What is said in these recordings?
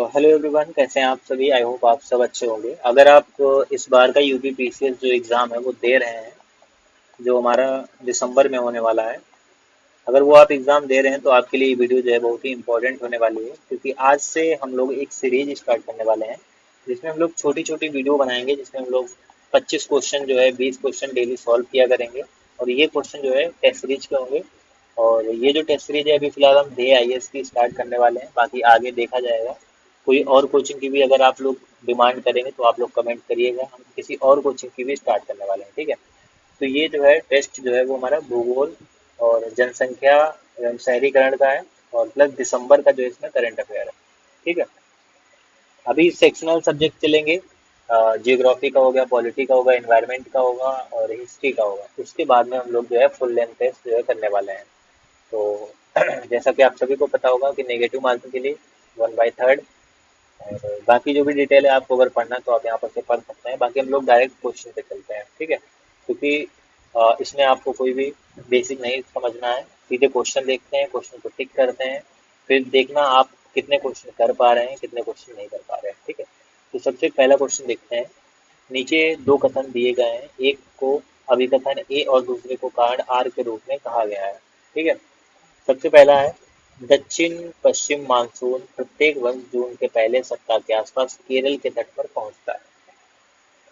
Hello everyone, कैसे हैं आप सभी। आई होप आप सब अच्छे होंगे। अगर आप इस बार का यूपी पीसीएस जो एग्ज़ाम है वो दे रहे हैं, जो हमारा दिसंबर में होने वाला है, अगर वो आप एग्ज़ाम दे रहे हैं तो आपके लिए ये वीडियो जो है बहुत ही इंपॉर्टेंट होने वाली है, क्योंकि आज से हम लोग एक सीरीज स्टार्ट करने वाले हैं जिसमें हम लोग छोटी छोटी वीडियो बनाएंगे, जिसमें हम लोग 25 क्वेश्चन जो है 20 क्वेश्चन डेली सॉल्व किया करेंगे। और ये क्वेश्चन जो है टेस्ट सीरीज के होंगे। और ये जो टेस्ट सीरीज है अभी फिलहाल हम डे आईएएस की स्टार्ट करने वाले हैं, बाकी आगे देखा जाएगा। कोई और कोचिंग की भी अगर आप लोग डिमांड करेंगे तो आप लोग कमेंट करिएगा, हम किसी और कोचिंग की भी स्टार्ट करने वाले हैं, ठीक है। तो ये जो है टेस्ट जो है वो हमारा भूगोल और जनसंख्या एवं शहरीकरण का है, और प्लस दिसंबर का जो है इसमें करंट अफेयर है, ठीक है। अभी सेक्शनल सब्जेक्ट चलेंगे। जियोग्राफी का हो गया, पॉलिटी का होगा, एनवायरनमेंट का होगा और हिस्ट्री का होगा। उसके बाद में हम लोग जो है फुल लेंथ टेस्ट जो है करने वाले हैं। तो जैसा कि आप सभी को पता होगा कि नेगेटिव मार्किंग के लिए 1/3, और बाकी जो भी डिटेल है आपको अगर पढ़ना है तो आप यहाँ पर से पढ़ सकते हैं। बाकी हम लोग डायरेक्ट क्वेश्चन पे चलते हैं, ठीक है। क्योंकि इसमें आपको कोई भी बेसिक नहीं समझना है, सीधे क्वेश्चन देखते हैं, क्वेश्चन को टिक करते हैं, फिर देखना आप कितने क्वेश्चन कर पा रहे हैं, कितने क्वेश्चन नहीं कर पा रहे हैं, ठीक है। तो सबसे पहला क्वेश्चन देखते हैं। नीचे दो कथन दिए गए हैं, एक को अभिकथन ए और दूसरे को कारण आर के रूप में कहा गया है, ठीक है। सबसे पहला है, दक्षिण पश्चिम मानसून प्रत्येक वर्ष जून के पहले सप्ताह के आसपास केरल के तट पर पहुंचता है।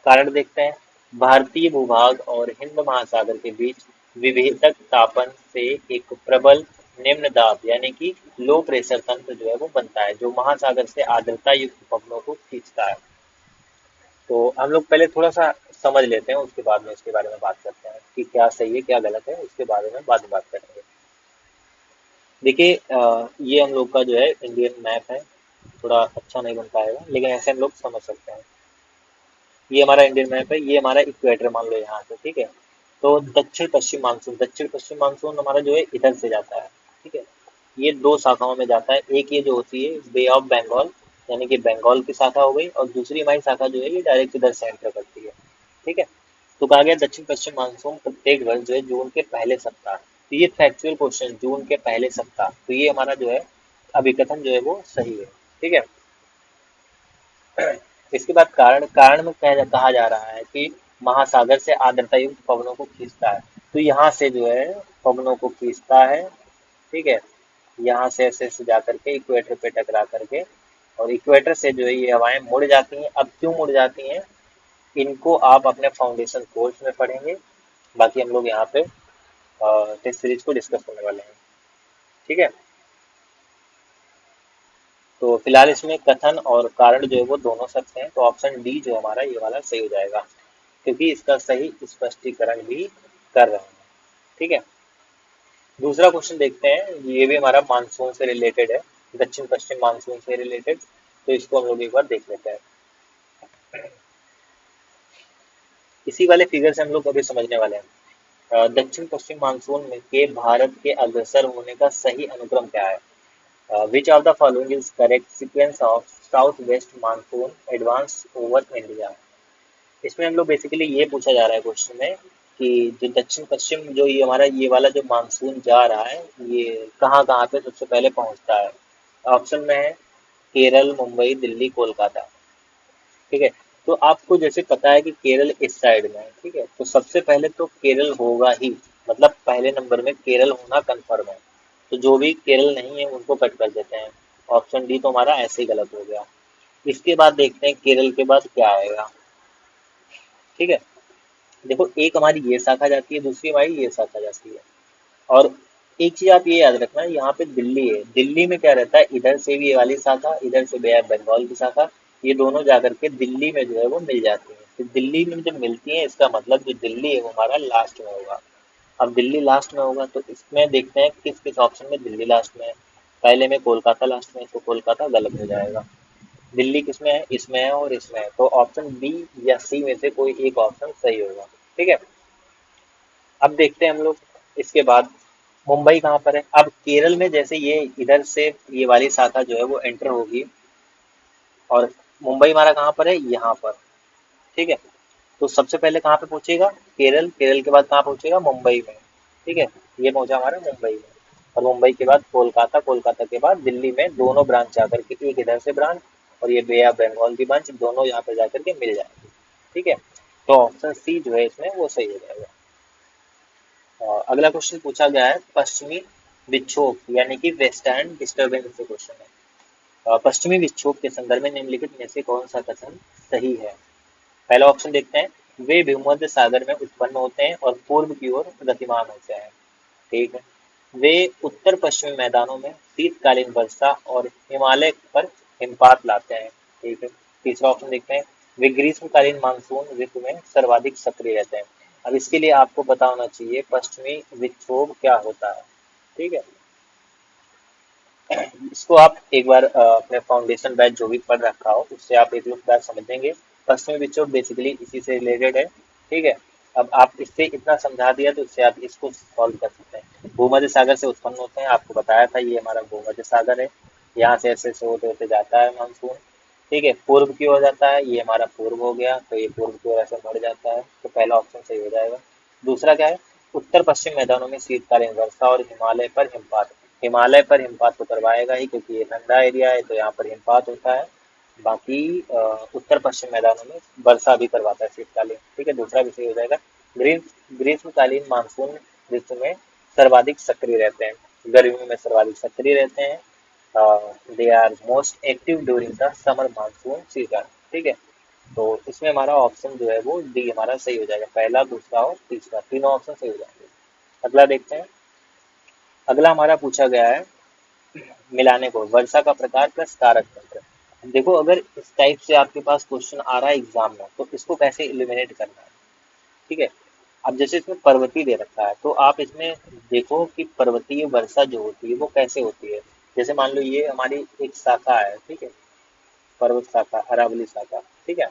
कारण देखते हैं। भारतीय भूभाग और हिंद महासागर के बीच विभेदक तापन से एक प्रबल निम्न दाब यानी कि लो प्रेशर तंत्र जो है वो बनता है, जो महासागर से आर्द्रता युक्त पवनों को खींचता है। तो हम लोग पहले थोड़ा सा समझ लेते हैं, उसके बाद में इसके बारे में बात करते हैं कि क्या सही है क्या गलत है, उसके बारे में बाद में बात करेंगे। देखिए, ये हम लोग का जो है इंडियन मैप है। थोड़ा अच्छा नहीं बन पाएगा लेकिन ऐसे हम लोग समझ सकते हैं। ये हमारा इंडियन मैप है, ये हमारा इक्वेटर मान लो यहाँ से, ठीक है। तो दक्षिण पश्चिम मानसून हमारा जो है इधर से जाता है, ठीक है। ये दो शाखाओं में जाता है। एक ये जो होती है बे ऑफ बंगाल, यानी कि बंगाल की शाखा हो गई, और दूसरी हमारी शाखा जो है ये डायरेक्ट इधर से एंटर करती है, ठीक है। तो कहा गया दक्षिण पश्चिम मानसून प्रत्येक वर्ष जो है जून के पहले सप्ताह। तो ये फैक्चुअल क्वेश्चन, जून के पहले सप्ताह, तो ये हमारा जो है अभिकथन जो है वो सही है, ठीक है। इसके बाद कारण कारण में कहा जा रहा है कि महासागर से आर्द्रता युक्त पवनों को खींचता है। तो यहाँ से जो है पवनों को खींचता है, ठीक है। यहाँ से ऐसे जा करके इक्वेटर पे टकरा करके, और इक्वेटर से जो है ये हवाएं मुड़ जाती हैं। अब क्यों मुड़ जाती हैं, इनको आप अपने फाउंडेशन कोर्स में पढ़ेंगे। बाकी हम लोग यहाँ पे टेस्ट सीरीज को डिस्कस करने वाले हैं, ठीक है। तो फिलहाल इसमें कथन और कारण जो है वो दोनों सत्य हैं, तो ऑप्शन डी जो हमारा ये वाला सही हो जाएगा, क्योंकि इसका सही स्पष्टीकरण भी कर रहे हैं, ठीक है। दूसरा क्वेश्चन देखते हैं, ये भी हमारा मानसून से रिलेटेड है, दक्षिण पश्चिम मानसून से रिलेटेड। तो इसको हम लोग एक बार देख लेते हैं। इसी वाले फिगर से हम लोग अभी समझने वाले हैं। दक्षिण पश्चिम मानसून में के भारत के अग्रसर होने का सही अनुक्रम क्या है। Which of the following is correct sequence of south west monsoon advance over India. इसमें हम लोग बेसिकली ये पूछा जा रहा है क्वेश्चन में कि जो दक्षिण पश्चिम जो ये हमारा ये वाला जो मानसून जा रहा है, ये कहाँ कहाँ पे सबसे पहले पहुंचता है। ऑप्शन में है केरल, मुंबई, दिल्ली, कोलकाता, ठीक है। तो आपको जैसे पता है कि केरल इस साइड में है, ठीक है, तो सबसे पहले तो केरल होगा ही, मतलब पहले नंबर में केरल होना कंफर्म है। तो जो भी केरल नहीं है उनको कट कर देते हैं। ऑप्शन डी तो हमारा ऐसे ही गलत हो गया। इसके बाद देखते हैं केरल के बाद क्या आएगा, ठीक है। देखो, एक हमारी ये शाखा जाती है, दूसरी हमारी ये शाखा जाती है। और एक चीज आप ये याद रखना, यहाँ पे दिल्ली है, दिल्ली में क्या रहता है, इधर से भी ये वाली शाखा, इधर से बंगाल की शाखा, ये दोनों जाकर के दिल्ली में जो है वो मिल जाती है। तो दिल्ली में जब मिलती है, इसका मतलब जो दिल्ली है वो हमारा लास्ट में होगा। अब दिल्ली लास्ट में होगा तो इसमें देखते हैं किस किस ऑप्शन में दिल्ली लास्ट में है। पहले में कोलकाता लास्ट में है, तो कोलकाता गलत हो जाएगा। दिल्ली किसमें है, इसमें है और इसमें है, तो ऑप्शन बी या सी में से कोई एक ऑप्शन सही होगा, ठीक है। अब देखते हैं हम लोग इसके बाद मुंबई कहाँ पर है। अब केरल में जैसे ये इधर से ये वाली शाखा जो है वो एंटर होगी, और मुंबई हमारा कहाँ पर है, यहाँ पर, ठीक है। तो सबसे पहले कहाँ पे पहुंचेगा, केरल, केरल के बाद कहाँ पहुंचेगा, मुंबई में, ठीक है। ये पहुंचा हमारा मुंबई में, और मुंबई के बाद कोलकाता, कोलकाता के बाद दिल्ली में, दोनों ब्रांच आकर के, एक इधर से ब्रांच और ये बे ऑफ बंगाल की बंच दोनों यहाँ पे जाकर के मिल जाएंगे। ठीक है, तो ऑप्शन सी जो है इसमें वो सही हो जाएगा। अगला क्वेश्चन पूछा गया है पश्चिमी विक्षोभ यानी कि वेस्टर्न डिस्टर्बेंस से क्वेश्चन है। पश्चिमी विक्षोभ के संदर्भ में निम्नलिखित में से कौन सा कथन सही है। पहला ऑप्शन देखते हैं, वे भूमध्य सागर में उत्पन्न होते हैं और पूर्व की ओर गतिमान होते हैं। ठीक है, वे उत्तर पश्चिमी मैदानों में शीतकालीन वर्षा और हिमालय पर हिमपात लाते हैं। ठीक है, तीसरा ऑप्शन देखते हैं, वे ग्रीष्मकालीन मानसून ऋतु में सर्वाधिक सक्रिय रहते हैं। अब इसके लिए आपको पता होना चाहिए पश्चिमी विक्षोभ क्या होता है। ठीक है, इसको आप एक बार अपने फाउंडेशन बैच जो भी पढ़ रखा हो उससे आप एक बार समझेंगे। पश्चिमी विक्षोभ बेसिकली इसी से रिलेटेड है। ठीक है, अब आप इससे इतना समझा दिया तो इससे आप इसको सॉल्व कर सकते हैं। भूमध्य सागर से उत्पन्न होते हैं, आपको बताया था ये हमारा भूमध्य सागर है, यहाँ से ऐसे ऐसे होते होते जाता है मानसून। ठीक है, पूर्व की ओर जाता है, ये हमारा पूर्व हो गया, तो ये पूर्व की ओर ऐसे बढ़ जाता है, तो पहला ऑप्शन सही हो जाएगा। दूसरा क्या है, उत्तर पश्चिम मैदानों में शीतकालीन वर्षा और हिमालय पर हिमपात। हिमालय पर हिमपात तो करवाएगा ही क्योंकि ये ठंडा एरिया है तो यहाँ पर हिमपात होता है। बाकी उत्तर पश्चिम मैदानों में वर्षा भी करवाता है शीतकालीन। ठीक है, दूसरा भी सही हो जाएगा। ग्रीष्मकालीन मानसून ऋतु में सर्वाधिक सक्रिय रहते हैं, गर्मियों में सर्वाधिक सक्रिय रहते हैं। They are most active during the summer monsoon season. ठीक है, तो इसमें हमारा ऑप्शन जो है वो डी हमारा सही हो जाएगा, पहला दूसरा और तीसरा तीनों ऑप्शन सही हो जाएंगे। अगला देखते हैं, अगला हमारा पूछा गया है मिलाने को वर्षा का प्रकार प्लस कारक तंत्र। देखो अगर इस टाइप से आपके पास क्वेश्चन आ रहा है एग्जाम में तो इसको कैसे इलिमिनेट करना है। ठीक है, अब जैसे इसमें पर्वतीय दे रखा है तो आप इसमें देखो कि पर्वतीय वर्षा जो होती है वो कैसे होती है। जैसे मान लो ये हमारी एक शाखा है, ठीक है, पर्वत शाखा अरावली शाखा। ठीक है,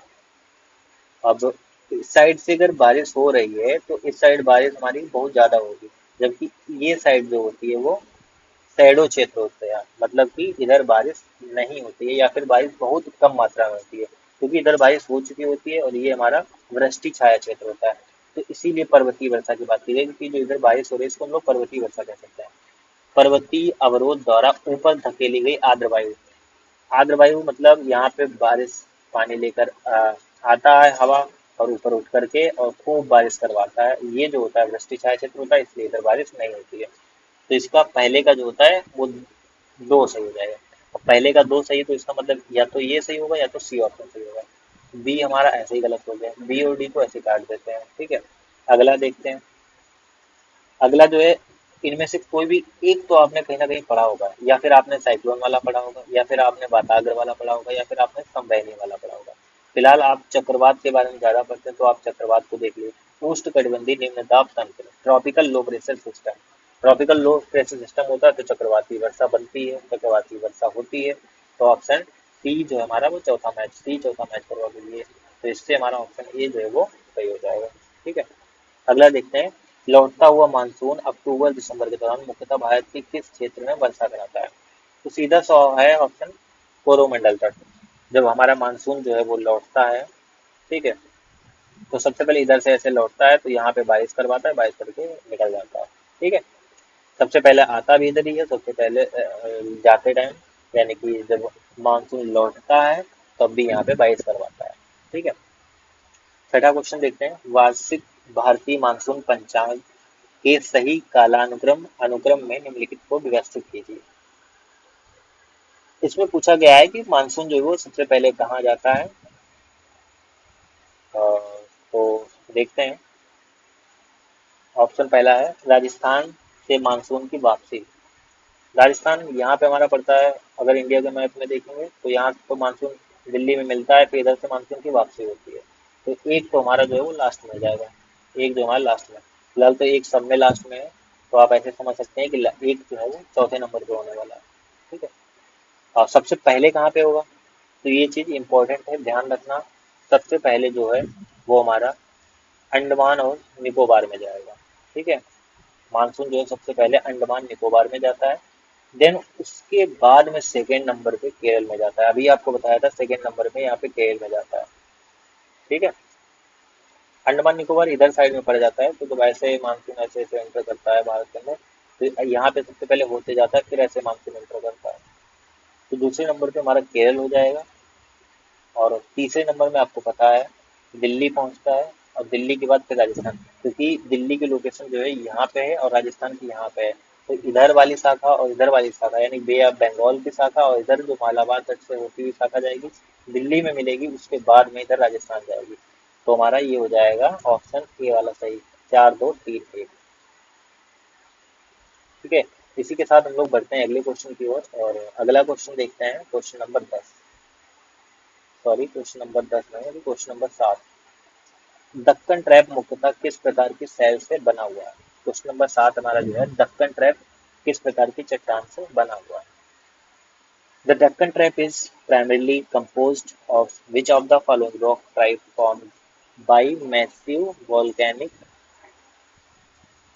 अब इस साइड से अगर बारिश हो रही है तो इस साइड बारिश हमारी बहुत ज्यादा होगी, जबकि ये साइड जो होती है वो शैडो क्षेत्र होते हैं, मतलब कि इधर बारिश नहीं होती है या फिर बारिश बहुत कम मात्रा में होती है, क्योंकि इधर बारिश हो चुकी होती है और ये हमारा वृष्टि छाया क्षेत्र होता है। तो इसीलिए पर्वतीय वर्षा की बात की गई, क्योंकि जो इधर बारिश हो रही है इसको हम लोग पर्वतीय वर्षा कह सकते हैं। पर्वतीय अवरोध द्वारा ऊपर धकेली गई आर्द्र वायु। आर्द्र वायु मतलब यहाँ पे बारिश पानी लेकर आता है हवा और ऊपर उठ करके और खूब बारिश करवाता है। ये जो होता है वृष्टि छाया क्षेत्र होता है, इसलिए इधर बारिश नहीं होती है। तो इसका पहले का जो होता है वो दो सही हो जाएगा। और पहले का दो सही तो इसका मतलब या तो ये सही होगा या तो सी ऑप्शन सही होगा। बी हमारा ऐसे ही गलत हो गया, बी और डी को ऐसे काट देते हैं। ठीक है, अगला देखते हैं। अगला जो है इनमें से कोई भी एक तो आपने कहीं ना कहीं पढ़ा होगा, या फिर आपने साइक्लोन वाला पढ़ा होगा, या फिर आपने वाताग्र वाला पढ़ा होगा, या फिर आपने संवहनी वाला पढ़ा होगा। फिलहाल आप चक्रवात के बारे में ज्यादा पढ़ते हैं तो आप चक्रवात को देख लीजिए। उष्णकटिबंधीय निम्न दाब तंत्र, tropical low pressure system. Tropical low pressure system होता है तो चक्रवाती वर्षा बनती है, चक्रवाती वर्षा होती है। तो ऑप्शन सी जो है हमारा वो चौथा मैच, सी चौथा मैच करवा दीजिए। तो इससे हमारा ऑप्शन ए जो है वो सही हो जाएगा। ठीक है, अगला देखते हैं, लौटता हुआ मानसून अक्टूबर दिसंबर के दौरान मुख्यतः भारत के किस क्षेत्र में वर्षा कराता है। तो सीधा सौ है ऑप्शन कोरोमंडल तट। जब हमारा मानसून जो है वो लौटता है, ठीक है, तो सबसे पहले इधर से ऐसे लौटता है तो यहाँ पे बारिश करवाता है, बारिश करके निकल जाता है। ठीक है, सबसे पहले आता भी इधर ही है, सबसे पहले जाते टाइम यानी कि जब मानसून लौटता है तब भी यहाँ पे बारिश करवाता है। ठीक है, छठा क्वेश्चन देखते हैं, वार्षिक भारतीय मानसून पंचांग के सही कालानुक्रम अनुक्रम में निम्नलिखित को व्यवस्थित कीजिए। इसमें पूछा गया है कि मानसून जो है वो सबसे पहले कहाँ जाता है। तो देखते हैं, ऑप्शन पहला है राजस्थान से मानसून की वापसी। राजस्थान यहाँ पे हमारा पड़ता है, अगर इंडिया के मैप में देखेंगे तो यहाँ तो मानसून दिल्ली में मिलता है, फिर इधर से मानसून की वापसी होती है। तो एक तो हमारा जो है वो लास्ट में जाएगा, एक जो हमारा लास्ट में, फिलहाल तो एक सब में लास्ट में है। तो आप ऐसे समझ सकते हैं कि एक जो है वो चौथे नंबर पे होने वाला है। ठीक है, और सबसे पहले कहाँ पे होगा, तो ये चीज इंपॉर्टेंट है, ध्यान रखना। सबसे पहले जो है वो हमारा अंडमान और निकोबार में जाएगा। ठीक है, मानसून जो है सबसे पहले अंडमान निकोबार में जाता है, देन उसके बाद में सेकेंड नंबर पे केरल में जाता है। अभी आपको बताया था सेकेंड नंबर पे यहाँ पे केरल में जाता है। ठीक है, अंडमान निकोबार इधर साइड में पड़ जाता है, तो जब ऐसे मानसून ऐसे ऐसे एंटर करता है भारत के अंदर तो यहाँ पे सबसे पहले होते जाता है, फिर ऐसे मानसून एंटर करता है। तो दूसरे नंबर पे हमारा केरल हो जाएगा, और तीसरे नंबर में आपको पता है दिल्ली पहुंचता है, और दिल्ली के बाद फिर राजस्थान, क्योंकि दिल्ली की लोकेशन जो है यहाँ पे है और राजस्थान की यहाँ पे है। तो इधर वाली शाखा और इधर वाली शाखा यानी बे ऑफ बंगाल की शाखा और इधर जो मालाबार तट से होती हुई शाखा जाएगी दिल्ली में मिलेगी, उसके बाद में इधर राजस्थान जाएगी। तो हमारा ये हो जाएगा ऑप्शन ए वाला सही। 4 2 3 1। ठीक है। इसी के साथ हम लोग बढ़ते हैं अगले क्वेश्चन की ओर, और अगला क्वेश्चन देखते हैं, question number 10। Sorry, question number 10 नहीं, अभी क्वेश्चन नंबर 7। दक्कन ट्रैप मुख्यतः किस प्रकार की शैल से बना हुआ है? क्वेश्चन नंबर 7 हमारा जो है, दक्कन ट्रैप किस प्रकार की चट्टान से बना हुआ है? The Deccan Trap is primarily composed of which of the following rock type formed by massive volcanic?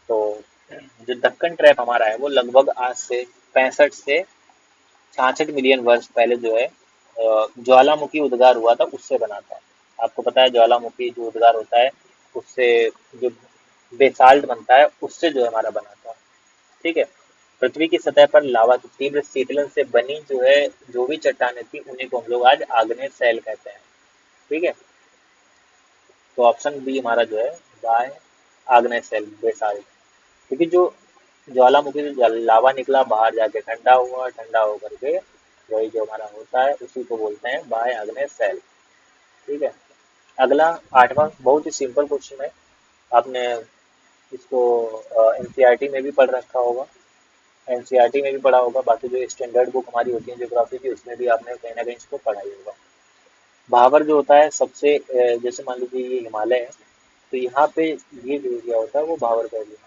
तो जो दक्कन ट्रैप हमारा है वो लगभग आज से 65 से 66 मिलियन वर्ष पहले जो है ज्वालामुखी उद्गार हुआ था उससे बना था। आपको पता है ज्वालामुखी जो उद्गार होता है उससे जो बेसाल्ट बनता है उससे जो है हमारा बना था। ठीक है। पृथ्वी की सतह पर लावा की तीव्र शीतलन से बनी जो है जो भी चट्टानें थी उन्हीं को हम लोग आज आग्नेय शैल कहते हैं। ठीक है। तो ऑप्शन बी हमारा जो है बाय आग्नेय शैल बेसाल्ट, क्योंकि जो ज्वालामुखी से लावा निकला बाहर जाके ठंडा हुआ, ठंडा होकर के वही जो हमारा होता है उसी को बोलते हैं बाय आग्नेय शैल। ठीक है। अगला 8वां बहुत ही सिंपल क्वेश्चन है। आपने इसको एनसीईआरटी में भी पढ़ रखा होगा, एनसीईआरटी में भी पढ़ा होगा, बाकी जो स्टैंडर्ड बुक हमारी होती है ज्योग्राफी की उसमें भी आपने कहीं ना कहीं इसको पढ़ा ही होगा। भावर जो होता है सबसे जैसे मान लीजिए ये हिमालय है, तो यहाँ पे ये जो एरिया होता है वो भावर का एरिया,